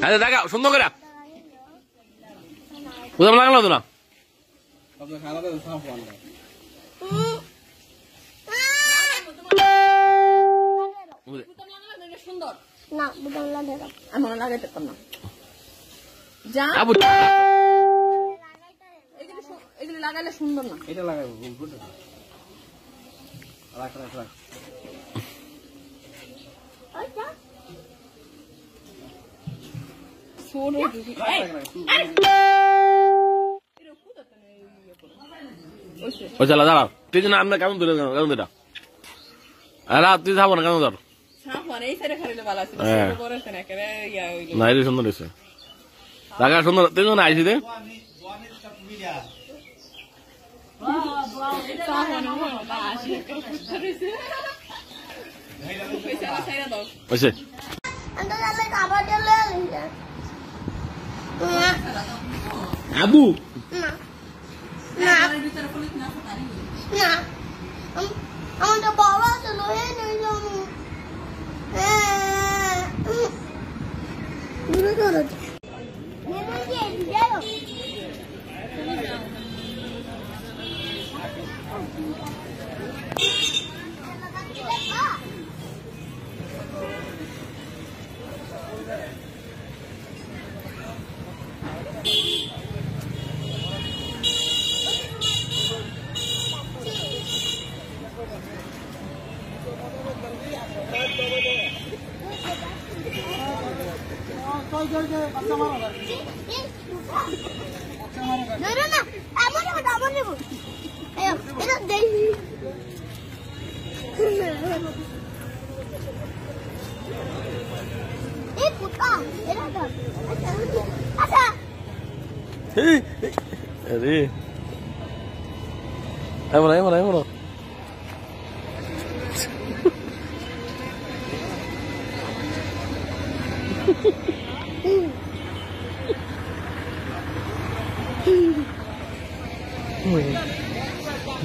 আরে দেখা সুন্দর করে বুঝলাম লাগলো তো না সুন্দর না বুঝলাম লাগে আমি লাগাইতে পারতাম না যা এগুলো লাগাইলে সুন্দর না এটা লাগাবো রাখ রাখ রাখ আচ্ছা সোরে দিদি ও চলা দাঁড়াও তুই না আমরা কেমন ধরে কেমন ধরে আরে তুই যাবো না কেমন ধর না এটা সুন্দর হয়েছে টাকা সুন্দর তুই না আইসি দে আবু আমাদের বাবা ছিল Aduh. Ayo mana.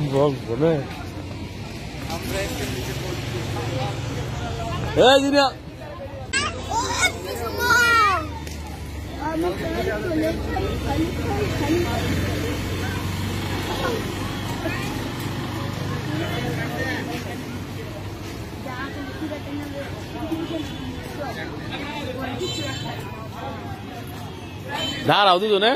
Bom, mana? Sini. Dah tuh tuh ne?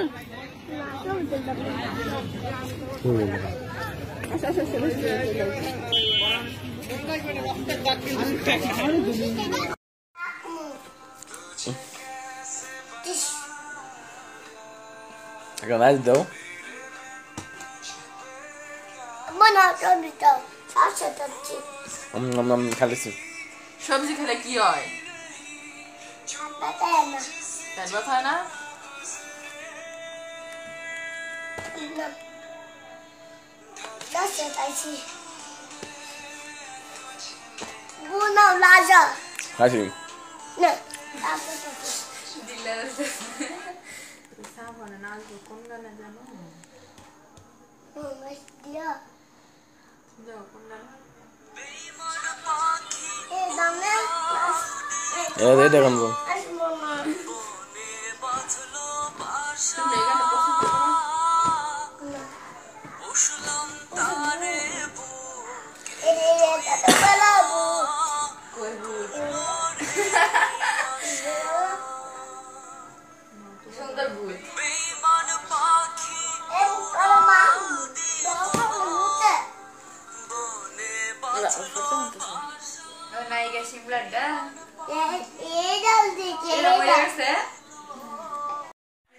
Agak nice though. Mana kami tahu? Asal tadi. Kali sih. সবজি খেলে কি হয়? Batana. পেট ব্যথা হয় না? Asal tadi. Guna laja. Kasih. Nah, apa tadi? দিল্লার সাবধানে না কোন গানে জানো? Mas dia. যাও কোন গানে? Dame. Deh kan bro. Mama. তুমি এই গানটা পছন্দ করো? কই ভূত? সুন্দর ভূত। নায়িকা শিমলাটা এটা মরে গেছে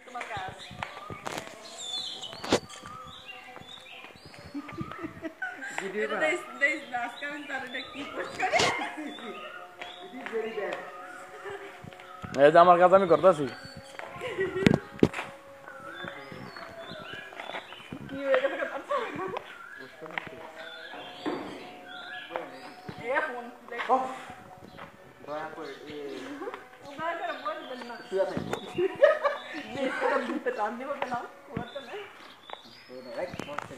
তোমার কাজ ভিডিও করা দেখ নাচ কেমন তারটা কি করছে এই যে আমার কাজ আমি করতেছি কি হয়ে গেছে কথা এ ফোন দেখো দয়া করে দয়া করে বলবেন না তুই আছে এটা বুঝতে টান দিব কেন করতে না রাইট বলতে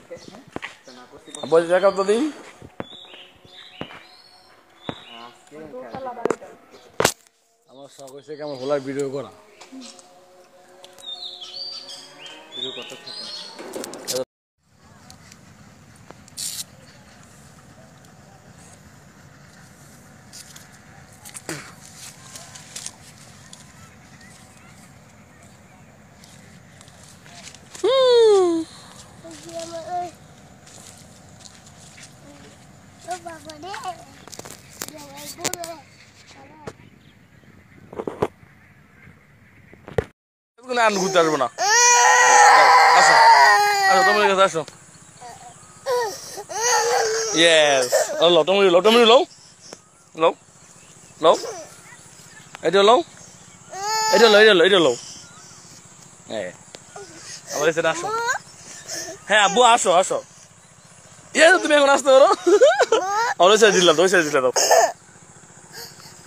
তো না করতে বল জায়গা তো দিন আজকে দোতলা বাড়িটা আমার শখ হইছে কেমন হলার ভিডিও করা ভিডিও কত থাকে আর ঘুরতে আসবো না আসো আসো তোমার কাছে আসো ইয়েস লো টমেটো লো লো লো এটা লো এটা লো হ্যাঁ আমার এসে আসো হ্যাঁ আব্বু আসো আসো ইয়ে তুমি এখন আসতে পারো আর ওই সাইড দিলা দাও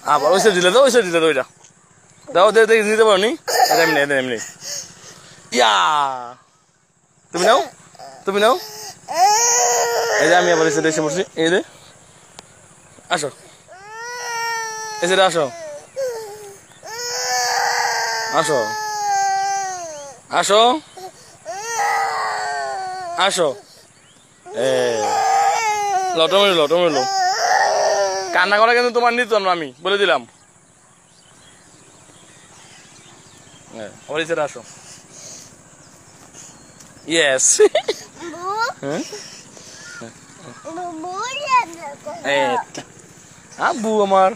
আবার ওই সাইড দিলে দাও ওইটা দাও দেখি দিতে পারো নি এমনি ইয়া তুমি নাও এই যে আমি আবার এসে পড়ছি এই যে আসো এসে আসো আসো আসো আসো টমেটো কান্না করা কিন্তু তোমার নিতাম না আমি বলে দিলাম আবার এসে আসো ইয়েস আব্বু আমার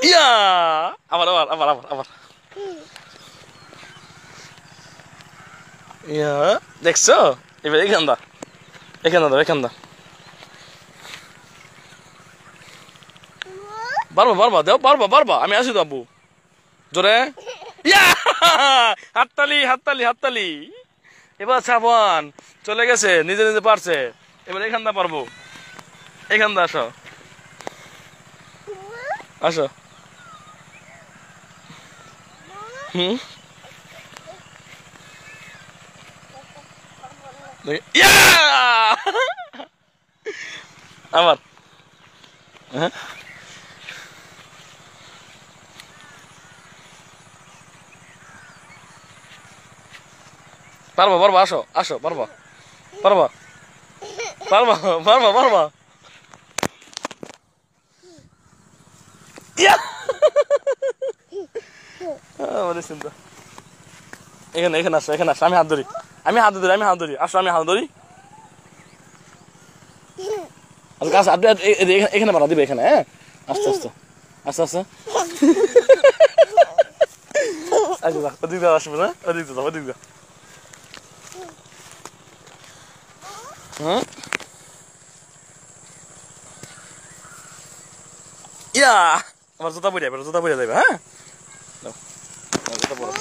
ইয়া আবার ইয়া দেখছো এবার এখান দা পারবা আমি আসি তো আব্বু জোরে ইয়া হাততালি এবার সাবান চলে গেছে নিজে পারছে এবার এখান দা পারবো এখান দা আসো আবার পারবা আসো পারবা চিন্তা এখানে আসো আমি হাত ধরি আসো আমি হাত ধরি আপনি এখানে বাড়া দিবে এখানে হ্যাঁ আস্তে ওদিক দিয়ে আসবে না ওদিক দিয়ে ইয়া আমার জুতা পরে যাবে হ্যাঁ জুতা পরে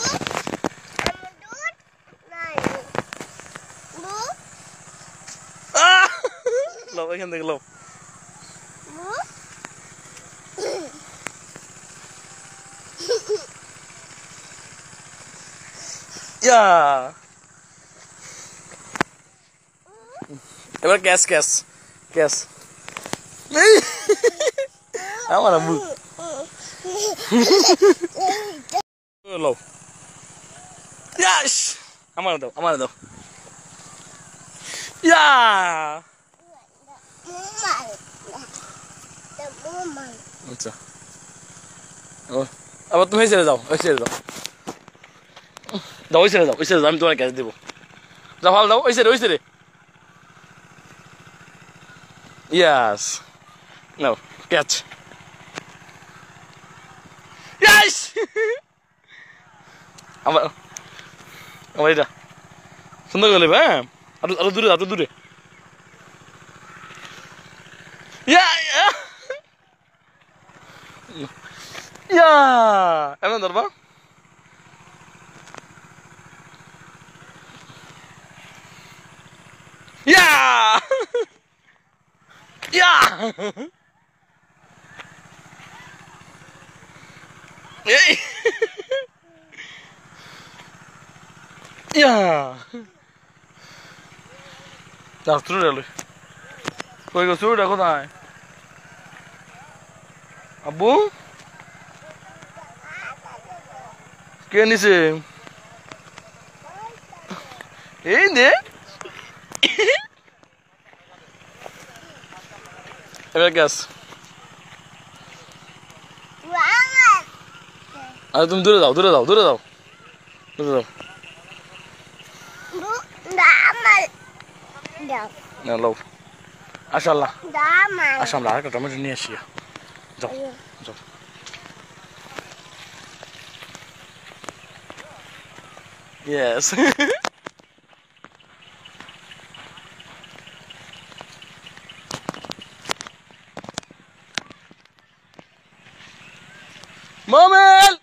লও এখান থেকে লও ইয়া এবার ক্যাশ আমার আব্বু লও ইয়াস আমার দাও ইয়া আচ্ছা আবার তুমি ছেড়ে যাও ওই ছেড়ে যাও আমি তোমার ক্যাশ দেবো যাও ভালো দাও ওই ছেড়ে ইয়াস নাও ক্যাচ ইয়াস আমার এটা সুন্দর করে হ্যাঁ আরো দূরে ইয়া এমন ধরবা ইয়া এই ইয়া দাও চুড়ি কই গো চুড়িটা কোথায় আব্বু কে নিছে এই দে এবার গ্যাস আরে তুমি দূরে যাও দূরে যাও দূরে যাও দূরে যাও না লও আশাল্লাহ আসো আমরা আরেকটা টমেটো নিয়ে আসি যাও যাও Yes. Momel!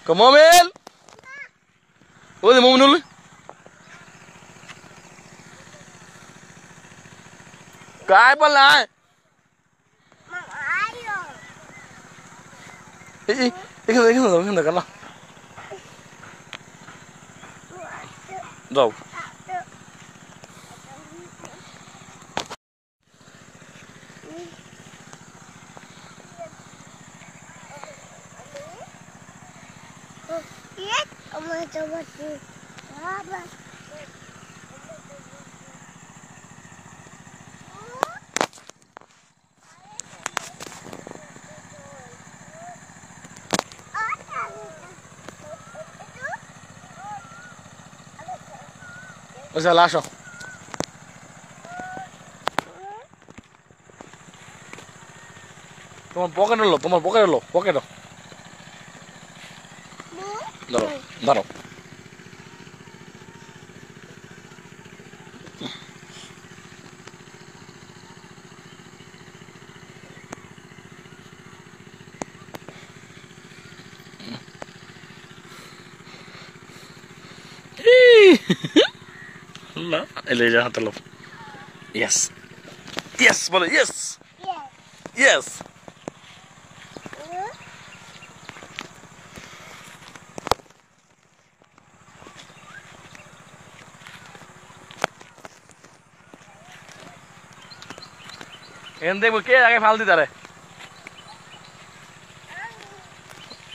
Come Momel! Ôi thì Momel luôn. Cái bắt lại. Ê, cái này cắn nào. Rồi. O sea, lazo. Toma el póquero. Daro. La, ele ya te lo. Yes. Yes, bole, yes. Yes. দেখবো কে আগে ফাল দিতে রে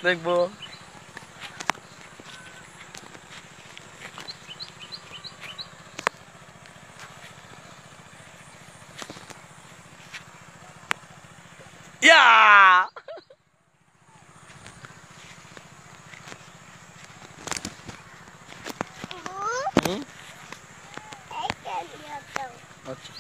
দেখবো ইয়া আচ্ছা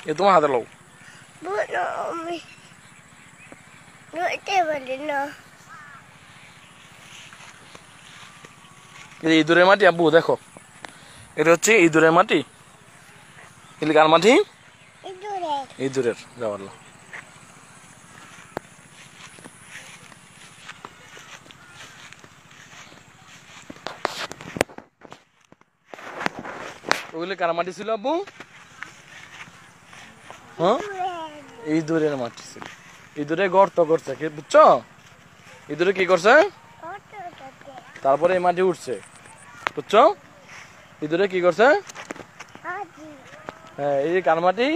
ये तुम्हारे हाथ लो ये इधुरे माटी अब्बू देखो এটা হচ্ছে ইঁদুরের মাটি এলি কার মাটি ইঁদুরের যাওয়ার ওগুলি কার মাটি ছিল আব্বু হ্যাঁ ইঁদুরের মাটি ছিল ইঁদুরে গর্ত করছে কি বুঝছো ইঁদুরে কি করছে তারপরে এই মাটি উঠছে বুঝছো ইঁদুরে কি করছে হ্যাঁ এই কার মাটি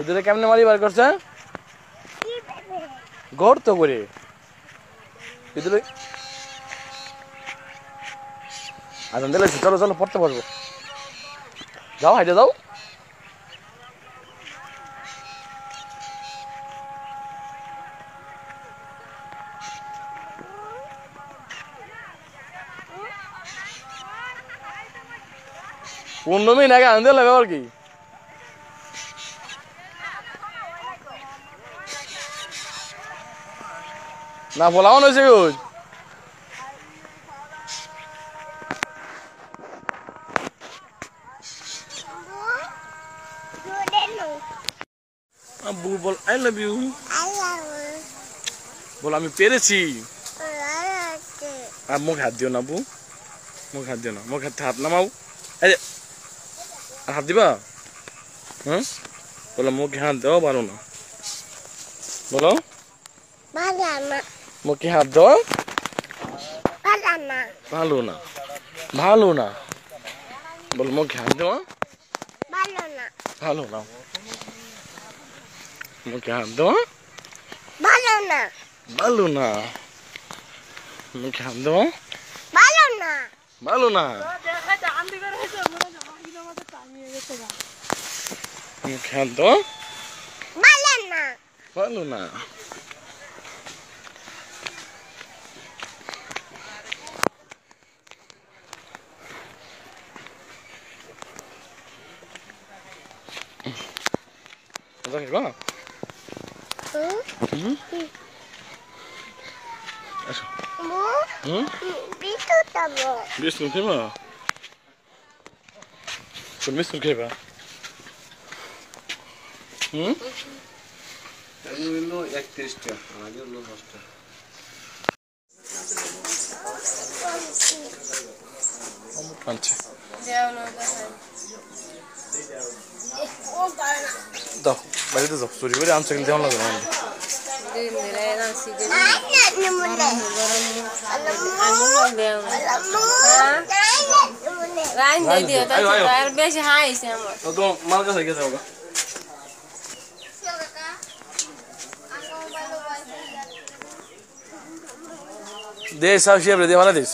ইঁদুরে কেমনে মাটি বার করছে গর্ত করে ইঁদুরে আচ্ছা দিলে চলো চলো পড়তে পারবো যাও হাইটে যাও পূর্ণমী নাকি আনতে লাগে আর কি না ফলাও নইছে গুজ আব্বু বল আই লাভ ইউ বল আমি পেরেছি আর মুখ হাত দিও না আব্বু মুখ হাত দিও না মুখ হাত নামাও এই হাত দিবা হ্যাঁ বলো মুখে হাত দেওয়া পারো না বলো বানানা মুখে হাত দাও বানানা ভালো না ভালো না বল মুখে হাত দাও বানানা ভালো না মুখে হাত দাও বানানা ভালো না মুখে হাত দাও বানানা ভালো না দেখা জান দিবে রয়েছে মনে জামাই জামাতে টাঙিয়ে গেছে গা মুখে হাত দাও বানানা ভালো না Sao kìa con? বিস্কুট খাবো Biscuit খেবা? কোন বিস্কুট খেবা? এগুলো 31 টা আগে হলো 10 টা আচ্ছা দেওনো দেখাই দাও বাড়িতে যাও চুরি করে আনছে কিন্তু দেওয়া লাগবে না দিন দিলে না সিগে রাইন দে দিও তা আর বেশি হাইছে আমার তো মার কাছে গিয়ে যাও দে সব শিয়ে দে ভালো দিস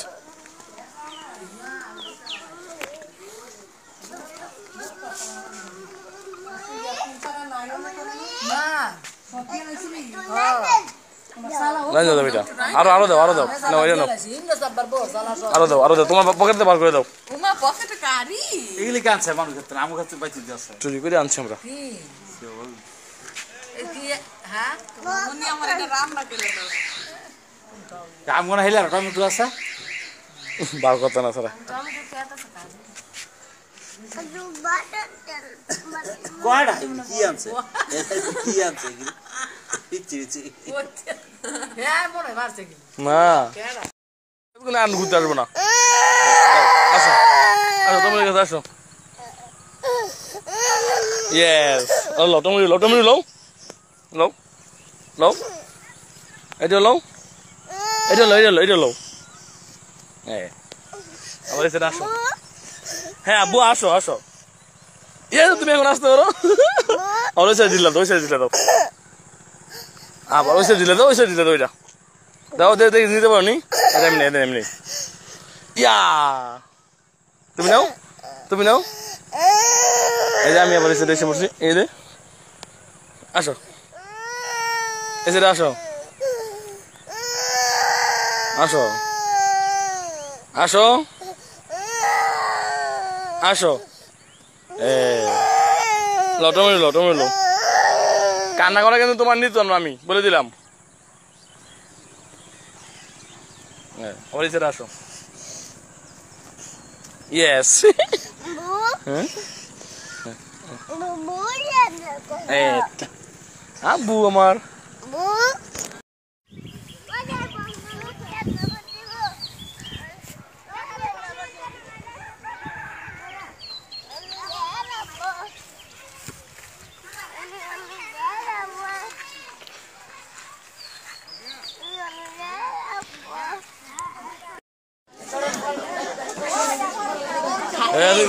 না দাও বেটা আরো দাও না ওই নাও আরো দাও তোমার পকেটে বার করে দাও ওমা পকেটে কারি এগুলি কাছে মানুষ করতে আমার কাছে বাইতে দিছে চুরি করে আনছি আমরা কি হ্যাঁ মনি আমার এটা রাম না কেলে দাও কাম কোন হেলা টমেটো আছে বার করতে না সারা টমেটো কেটা সাকা কোয়াডা কি আনছে কি আনছে পিচি হ্যাঁ মনে মারছে কি না কেডা কোনো আন ঘুরতে আসবো না আসো আসো তোমার কাছে আসো ইয়েস লো টমেটো লো এটা লো হ্যাঁ আবার এসে আসো হ্যাঁ আব্বু আসো তুমি এখন আসতে পারো ওই সাইড দিলাম দাও আবার ওই সাইড দিলে দাও ওইটা দাও দেখি দিতে পারো নি এমনি ইয়া তুমি নাও এই যে আমি আবার এসে বসছি এই যে আসো এসে আসো টমেটো কান্না করা কিন্তু তোমার নিত না আমি বলে দিলাম আসো ইয়েস আব্বু আমার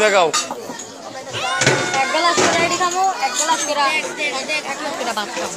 দেখাও এক গ্লাস করে খাবো এক গ্লাস করে ভাত খাবো